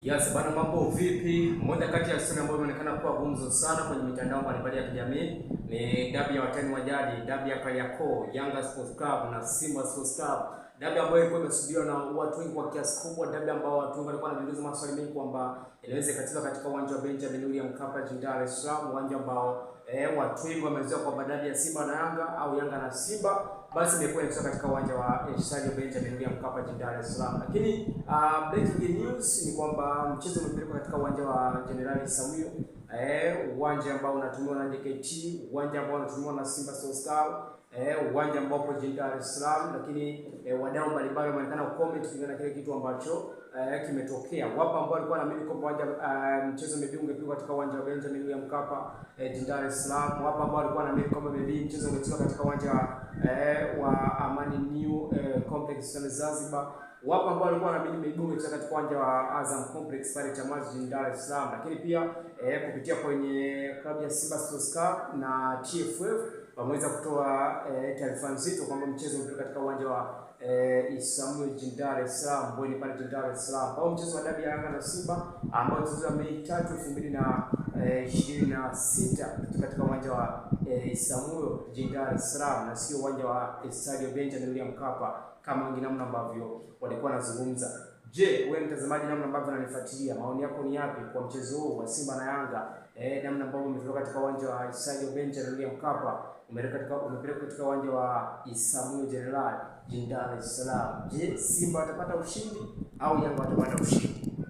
Yes, bana mambo vipi? Mmoja kati ya story ambayo imeonekana kuwa gumzo sana kwenye mitandao mbalimbali ya kijamii ni dabi ya watani wa jadi, dabi ya Kariakoo, Yanga Sports Club na Simba Sports Club. Dabi ambayo ilikuwa imesubiriwa na watu wengi kwa kiasi kubwa, dabi ambao watu wengi walikuwa wanajiuliza maswali mengi kwamba inaweza ikachezwa katika uwanja wa Benjamin William Mkapa jijini Dar es Salaam, uwanja ambao watu wengi wamezoea kwamba dabi ya Simba na Yanga au Yanga na Simba basi imekuwa inachezwa katika uwanja wa Stadium Benjamin William Mkapa jijini Dar es Salaam. Lakini breaking news ni kwamba mchezo umepelekwa katika uwanja wa General Samuel, uwanja ambao unatumiwa na JKT, uwanja ambao unatumiwa na Simba Sports Club, uwanja ambao upo jijini Dar es Salaam. Lakini wadau mbalimbali wameonekana comment kulingana na kile kitu ambacho kimetokea. Wapo ambao walikuwa wanaamini kwamba mchezo ungepigwa katika uwanja wa Benjamin William Mkapa jijini Dar es Salaam. Wapo ambao walikuwa wanaamini kwamba mchezo ungechezwa katika uwanja wa Amani New Complex Zanzibar. Wapo ambao walikuwa wanaamini ungechezwa katika uwanja wa Azam Complex pale Chamazi jijini Dar es Salaam. Lakini pia kupitia kwenye klabu ya Simba Sports Club na TFF wameweza kutoa taarifa nzito kwamba mchezo ungepigwa katika uwanja wa Samuel jijini Dar es Salaam, Mbweni pale jijini Dar es Salaam. Kwa mchezo wa dabi ya Yanga na Simba ambao utachezwa Mei 3, 2026 katika uwanja wa Samuel jijini Dar es Salaam na sio uwanja wa Stadium Benjamin William Mkapa kama wengine namna ambavyo walikuwa wanazungumza. Je, wewe mtazamaji, namna ambavyo unanifuatilia, maoni yako ni yapi kwa mchezo huu wa Simba na Yanga? Namna ambavyo umetoka katika uwanja wa Stadium Benjamin William Mkapa umepelekwa katika uwanja wa Samuel General jijini Dar es Salaam. Je, Simba watapata ushindi au Yanga watapata ushindi?